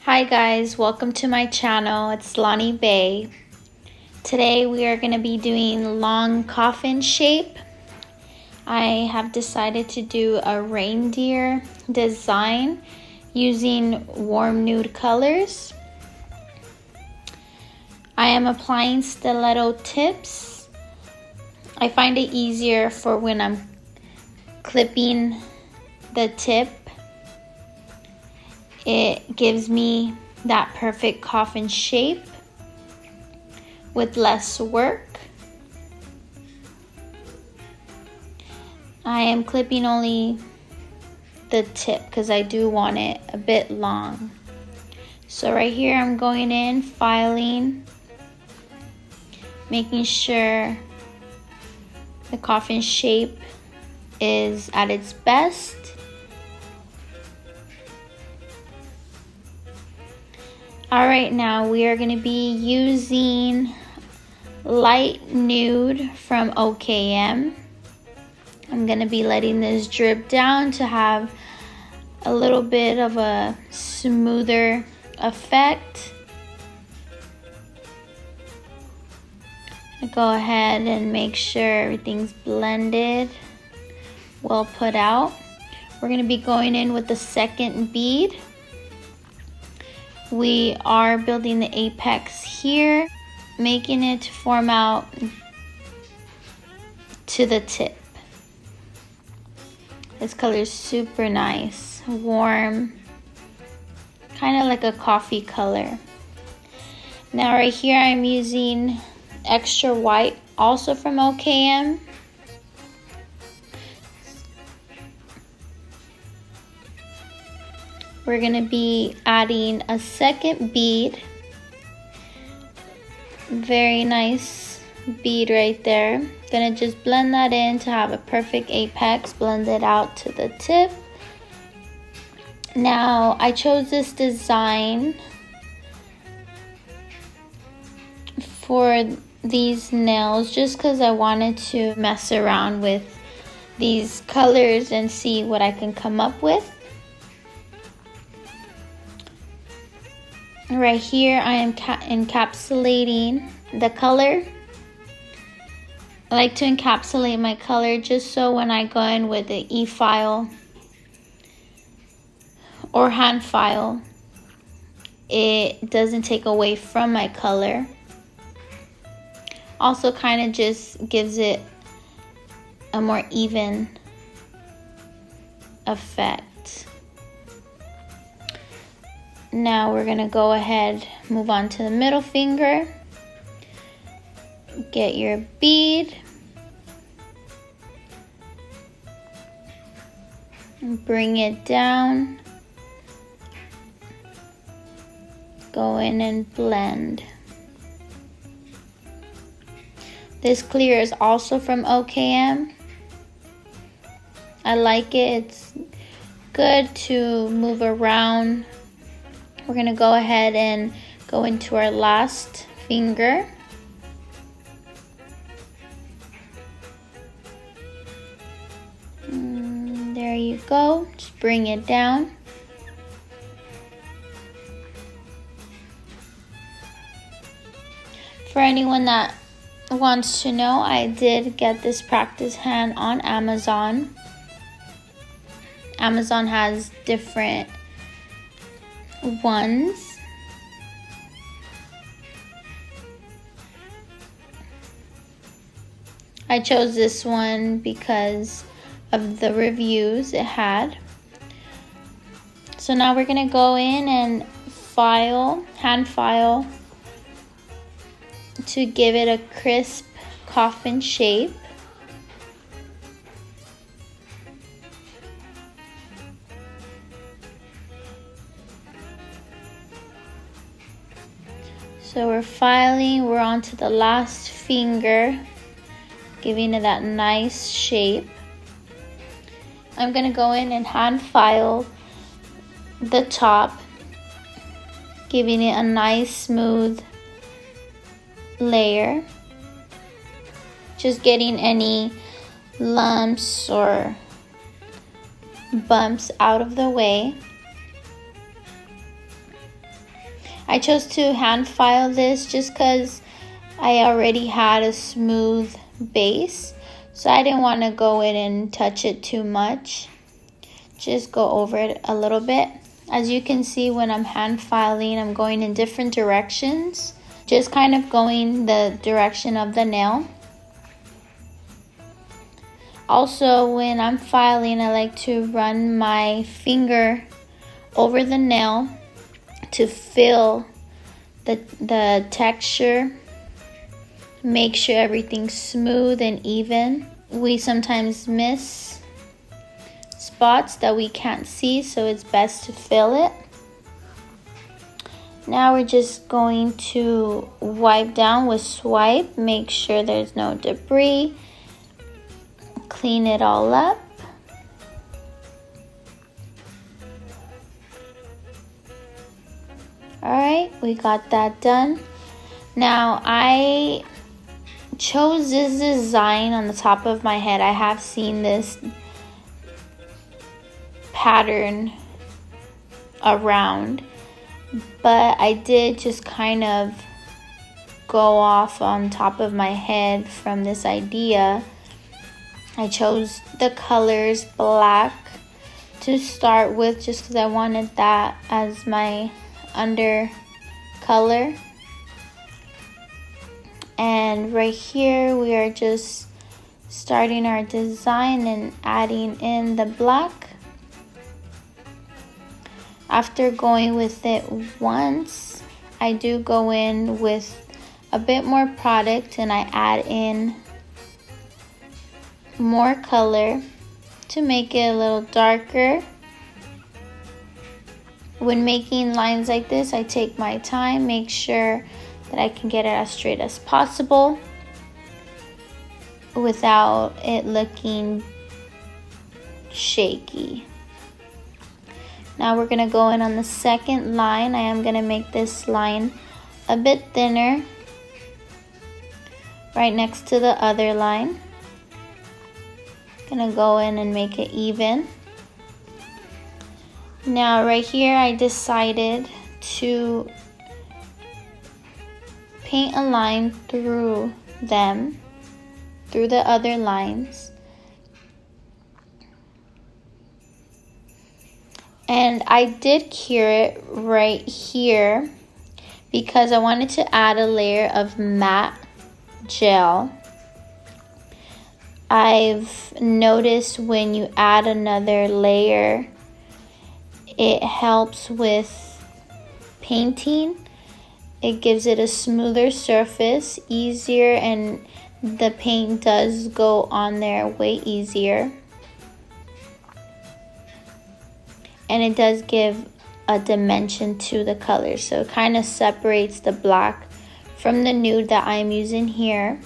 Hi guys, welcome to my channel. It's Lonnie Bay. Today we are going to be doing long coffin shape. I have decided to do a reindeer design using warm nude colors. I am applying stiletto tips. I find it easier for when I'm clipping the tip. It gives me that perfect coffin shape with less work. I am clipping only the tip because I do want it a bit long. So right here I'm going in, filing, making sure the coffin shape is at its best. Alright, now we are going to be using light nude from OKM. I'm going to be letting this drip down to have a little bit of a smoother effect. I go ahead and make sure everything's blended, well put out. We're going to be going in with the second bead. We are building the apex here, making it to form out to the tip. This color is super nice, warm, kind of like a coffee color. Now right here I'm using extra white, also from OKM. We're going to be adding a second bead. Very nice bead right there. Gonna just blend that in to have a perfect apex, blend it out to the tip. Now I chose this design for these nails just because I wanted to mess around with these colors and see what I can come up with. Right here I am encapsulating the color. I like to encapsulate my color just so when I go in with the e-file or hand file, it doesn't take away from my color. Also kind of just gives it a more even effect. Now we're gonna go ahead, move on to the middle finger. Get your bead. And bring it down. Go in and blend. This clear is also from OKM. I like it. It's good to move around. We're going to go ahead and go into our last finger. There you go. Just bring it down. For anyone that wants to know, I did get this practice hand on Amazon. Amazon has different ones. I chose this one because of the reviews it had. So now we're gonna go in and file, hand file, to give it a crisp coffin shape. So we're filing, we're on to the last finger, giving it that nice shape. I'm gonna go in and hand file the top, giving it a nice smooth layer. Just getting any lumps or bumps out of the way. I chose to hand file this just because I already had a smooth base, so I didn't want to go in and touch it too much. Just go over it a little bit. As you can see, when I'm hand filing, I'm going in different directions, just kind of going the direction of the nail. Also, when I'm filing, I like to run my finger over the nail to feel the texture, make sure everything's smooth and even. We sometimes miss spots that we can't see, so it's best to feel it. Now we're just going to wipe down with swipe, make sure there's no debris, clean it all up. Alright, we got that done. Now I chose this design on the top of my head. I have seen this pattern around, but I did just kind of go off on top of my head from this idea. I chose the colors black to start with just because I wanted that as my under color. And right here we are just starting our design and adding in the black. After going with it once, I do go in with a bit more product and I add in more color to make it a little darker. When making lines like this, I take my time, make sure that I can get it as straight as possible without it looking shaky. Now we're gonna go in on the second line. I am gonna make this line a bit thinner, right next to the other line. Gonna go in and make it even. Now right here I decided to paint a line through them, through the other lines. And I did cure it right here because I wanted to add a layer of matte gel. I've noticed when you add another layer, it helps with painting. It gives it a smoother surface, easier, and the paint does go on there way easier. And it does give a dimension to the color, so it kind of separates the black from the nude that I'm using here,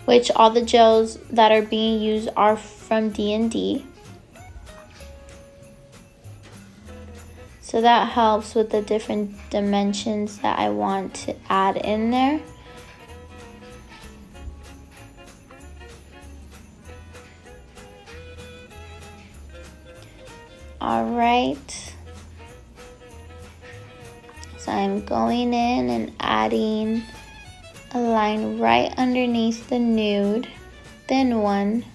which all the gels that are being used are from D&D. So that helps with the different dimensions that I want to add in there. All right. So I'm going in and adding a line right underneath the nude, thin one.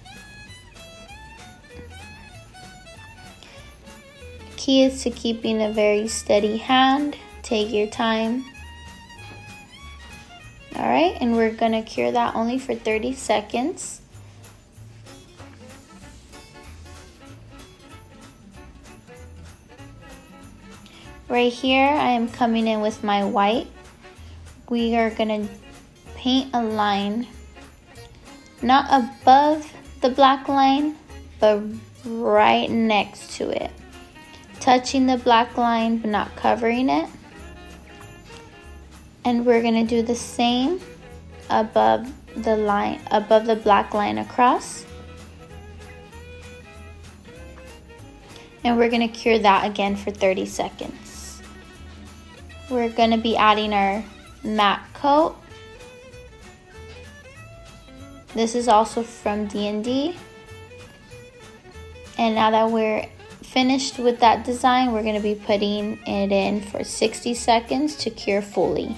Key is to keeping a very steady hand. Take your time. All right, and we're gonna cure that only for 30 seconds. Right here, I am coming in with my white. We are gonna paint a line, not above the black line, but right next to it. Touching the black line, but not covering it. And we're gonna do the same above the line, above the black line across. And we're gonna cure that again for 30 seconds. We're gonna be adding our matte coat. This is also from D&D. And now that we're finished with that design, we're going to be putting it in for 60 seconds to cure fully.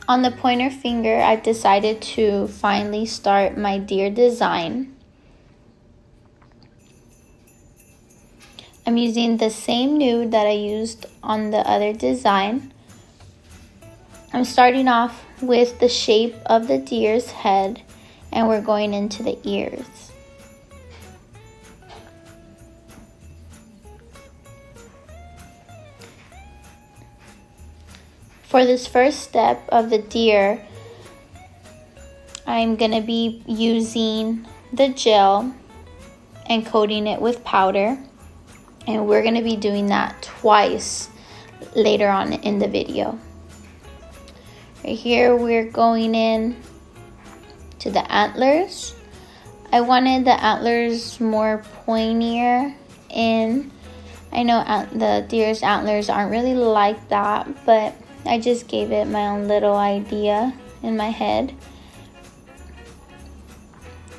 On the pointer finger, I've decided to finally start my deer design. I'm using the same nude that I used on the other design. I'm starting off with the shape of the deer's head, and we're going into the ears. For this first step of the deer, I'm going to be using the gel and coating it with powder, and we're going to be doing that twice later on in the video. Right here, we're going in to the antlers. I wanted the antlers more pointier in. I know the deer's antlers aren't really like that, but I just gave it my own little idea in my head.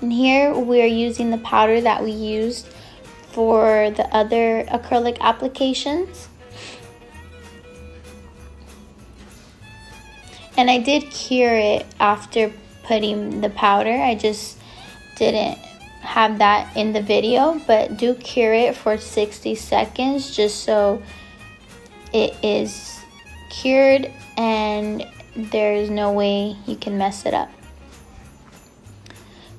And here we're using the powder that we used for the other acrylic applications. And I did cure it after putting the powder. I just didn't have that in the video, but do cure it for 60 seconds just so it is cured and there's no way you can mess it up.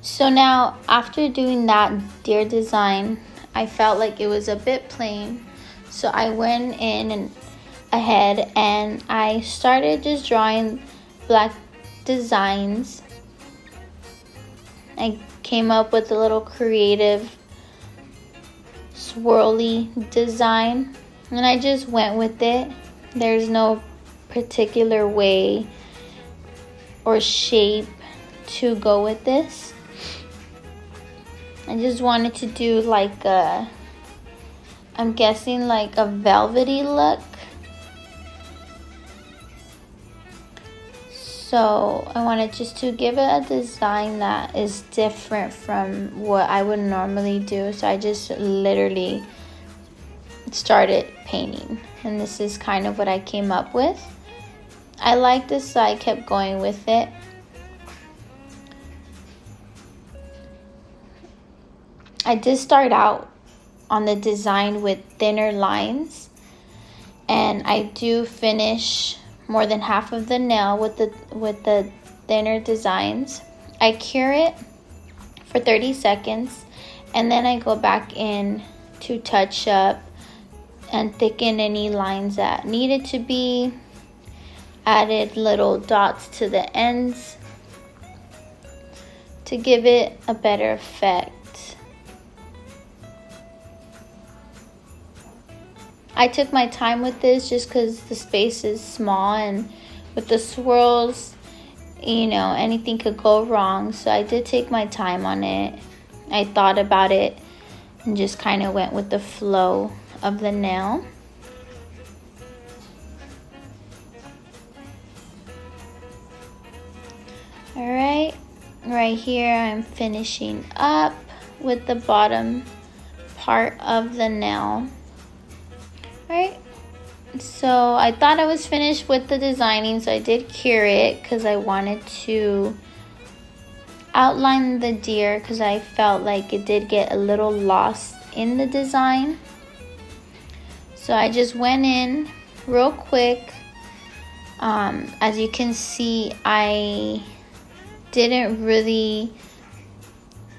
So now, after doing that deer design, I felt like it was a bit plain, so I went in and ahead and I started just drawing black designs. I came up with a little creative swirly design and I just went with it. There's no particular way or shape to go with this. I just wanted to do like a, I'm guessing like a velvety look. So I wanted just to give it a design that is different from what I would normally do. So I just literally started painting, and this is kind of what I came up with. I like this, so I kept going with it. I did start out on the design with thinner lines, and I do finish more than half of the nail with the thinner designs. I cure it for 30 seconds, and then I go back in to touch up and thicken any lines that needed to be. Added little dots to the ends to give it a better effect. I took my time with this just because the space is small, and with the swirls, you know, anything could go wrong. So I did take my time on it. I thought about it and just kind of went with the flow of the nail. Alright, right here I'm finishing up with the bottom part of the nail. Alright, so I thought I was finished with the designing, so I did cure it because I wanted to outline the deer because I felt like it did get a little lost in the design. So I just went in real quick. As you can see, I didn't really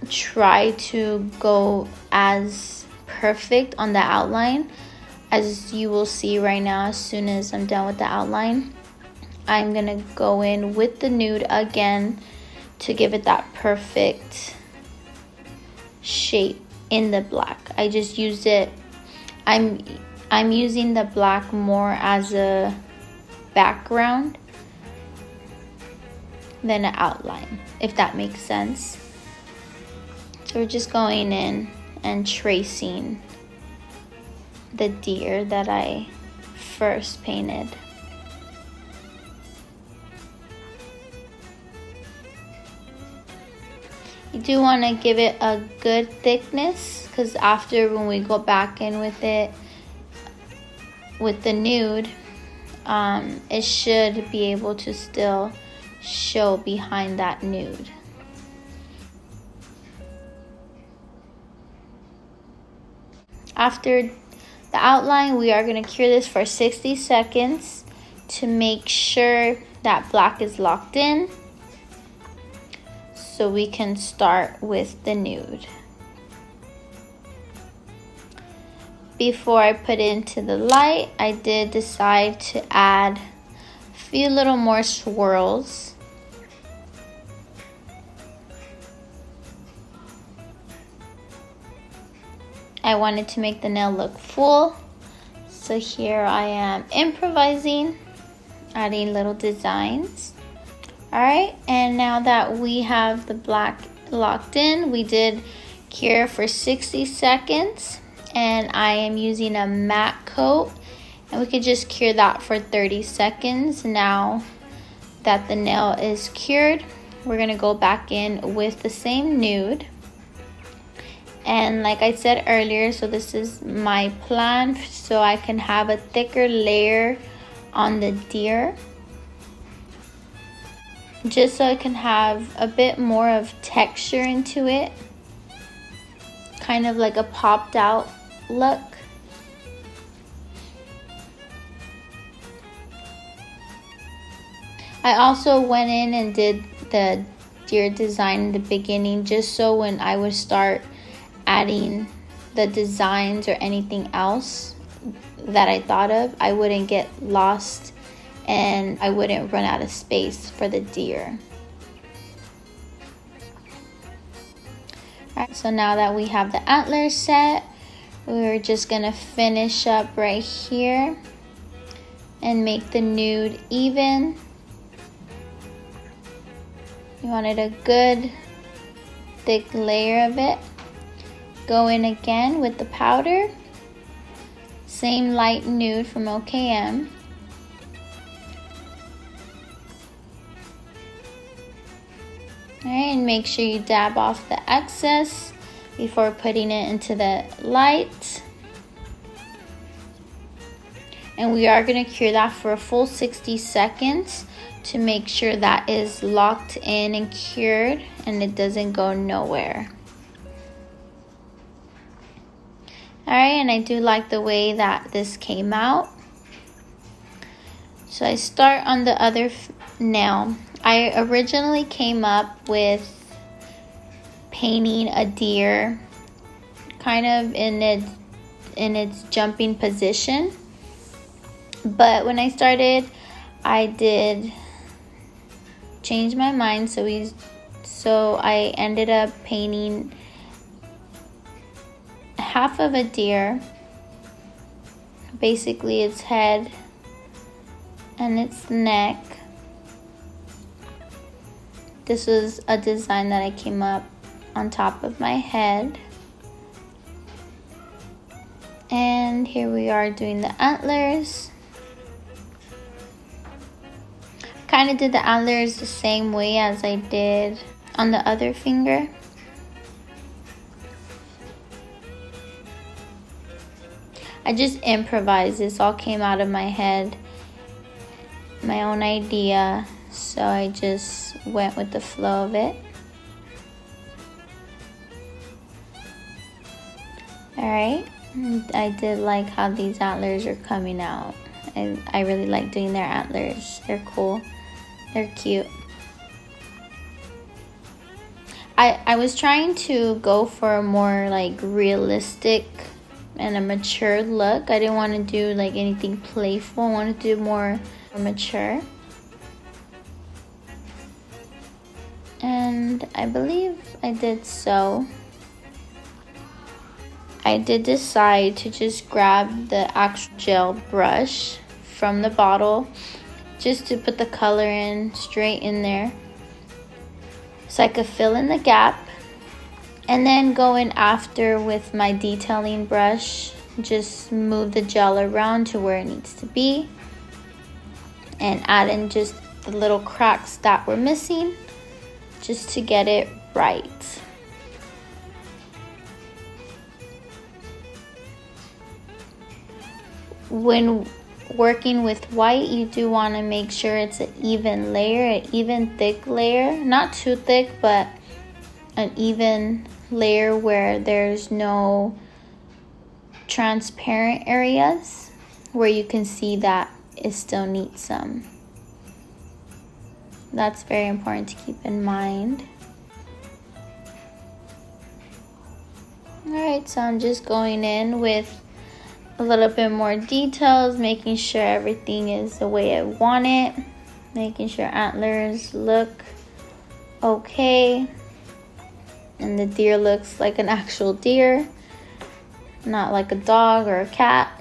try to go as perfect on the outline. As you will see right now, as soon as I'm done with the outline, I'm gonna go in with the nude again to give it that perfect shape in the black. I just used it, I'm using the black more as a background than an outline, if that makes sense. So we're just going in and tracing the deer that I first painted. You do want to give it a good thickness, because after when we go back in with it, with the nude, it should be able to still show behind that nude. After the outline, we are going to cure this for 60 seconds to make sure that black is locked in, so we can start with the nude. Before I put it into the light, I did decide to add a few little more swirls. I wanted to make the nail look full, so here I am improvising, adding little designs. Alright, and now that we have the black locked in, we did cure for 60 seconds, and I am using a matte coat, and we could just cure that for 30 seconds. Now that the nail is cured, we're going to go back in with the same nude. And like I said earlier, so this is my plan so I can have a thicker layer on the deer, just so I can have a bit more of texture into it, kind of like a popped out look. I also went in and did the deer design in the beginning, just so when I would start adding the designs or anything else that I thought of, I wouldn't get lost and I wouldn't run out of space for the deer. Alright, so now that we have the antlers set, we're just gonna finish up right here and make the nude even. You wanted a good thick layer of it. Go in again with the powder, same light nude from OKM. Alright, and make sure you dab off the excess before putting it into the light. And we are going to cure that for a full 60 seconds to make sure that is locked in and cured and it doesn't go nowhere. Alright, and I do like the way that this came out. So I start on the other nail. I originally came up with painting a deer kind of in its jumping position. But when I started, I did change my mind, so I ended up painting half of a deer, basically its head and its neck. This was a design that I came up on top of my head. And here we are doing the antlers. Kind of did the antlers the same way as I did on the other finger. I just improvised. This all came out of my head, my own idea, so I just went with the flow of it. Alright, I did like how these antlers are coming out. I really like doing their antlers. They're cool. They're cute. I was trying to go for a more like realistic and a mature look. I didn't want to do like anything playful. I wanted to do more mature. And I believe I did so. I did decide to just grab the actual gel brush from the bottle just to put the color in straight in there so I could fill in the gap, and then go in after with my detailing brush, just move the gel around to where it needs to be and add in just the little cracks that were missing just to get it right. when working with white, you do want to make sure it's an even layer, an even thick layer, not too thick, but an even layer where there's no transparent areas where you can see that it still needs some. That's very important to keep in mind. Alright, so I'm just going in with a little bit more details, making sure everything is the way I want it, making sure antlers look okay, and the deer looks like an actual deer, not like a dog or a cat.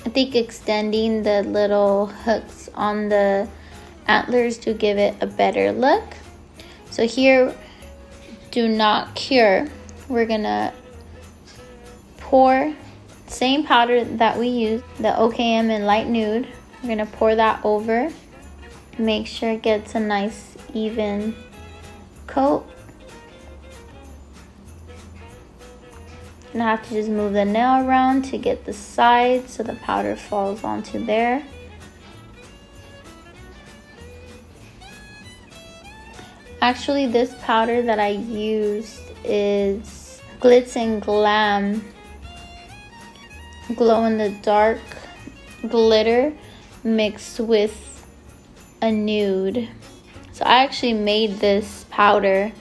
I think extending the little hooks on the antlers to give it a better look. So here, do not cure. We're gonna pour same powder that we used, the OKM and light nude. We're gonna pour that over. Make sure it gets a nice even coat. Gonna have to just move the nail around to get the sides so the powder falls onto there. Actually, this powder that I used is Glitz and Glam glow in the dark glitter mixed with a nude. So I actually made this powder.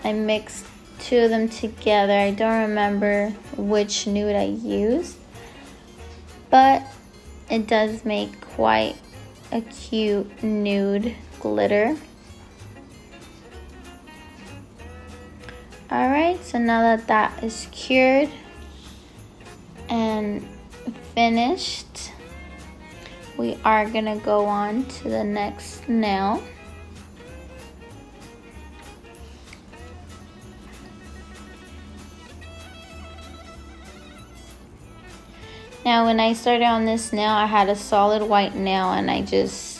I mixed two of them together. I don't remember which nude I used, but it does make quite a cute nude glitter. Alright, so now that that is cured and finished, we are gonna go on to the next nail. Now when I started on this nail, I had a solid white nail and I just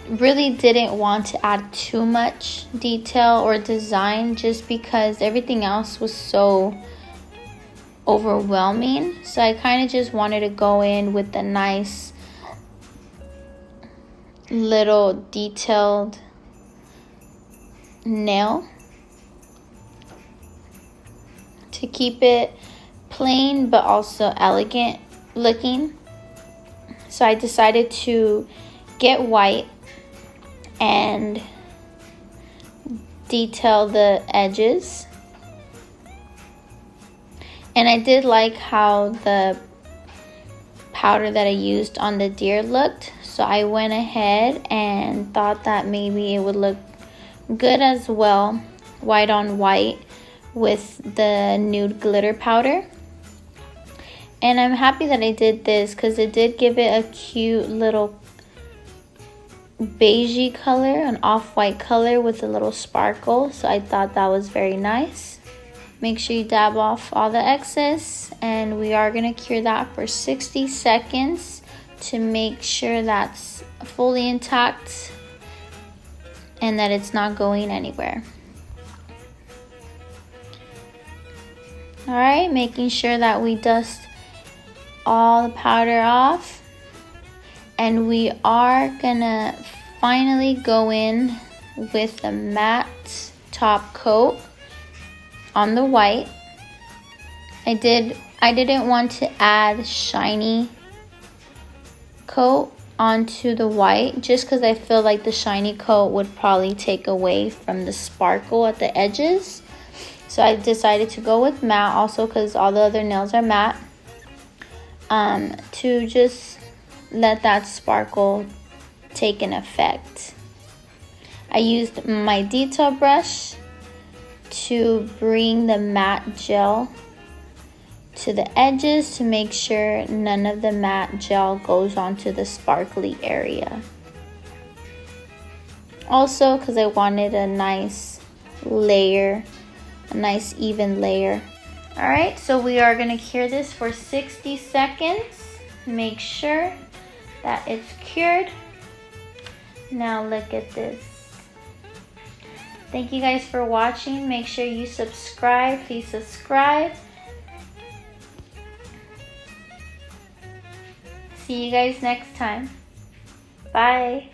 really didn't want to add too much detail or design just because everything else was so overwhelming. So I kind of just wanted to go in with a nice little detailed nail to keep it plain but also elegant looking. So I decided to get white and detail the edges. And I did like how the powder that I used on the deer looked, so I went ahead and thought that maybe it would look good as well, white on white with the nude glitter powder. And I'm happy that I did this because it did give it a cute little beigey color, an off-white color with a little sparkle. So I thought that was very nice. Make sure you dab off all the excess, and we are going to cure that for 60 seconds to make sure that's fully intact and that it's not going anywhere. Alright, making sure that we dust all the powder off, and we are gonna finally go in with a matte top coat on the white. I didn't want to add shiny coat onto the white just because I feel like the shiny coat would probably take away from the sparkle at the edges. So I decided to go with matte also because all the other nails are matte, to just let that sparkle take an effect. I used my detail brush to bring the matte gel to the edges to make sure none of the matte gel goes onto the sparkly area. Also because I wanted a nice layer, a nice even layer. Alright, so we are going to cure this for 60 seconds. Make sure that it's cured. Now look at this. Thank you guys for watching. Make sure you subscribe. Please subscribe. See you guys next time. Bye.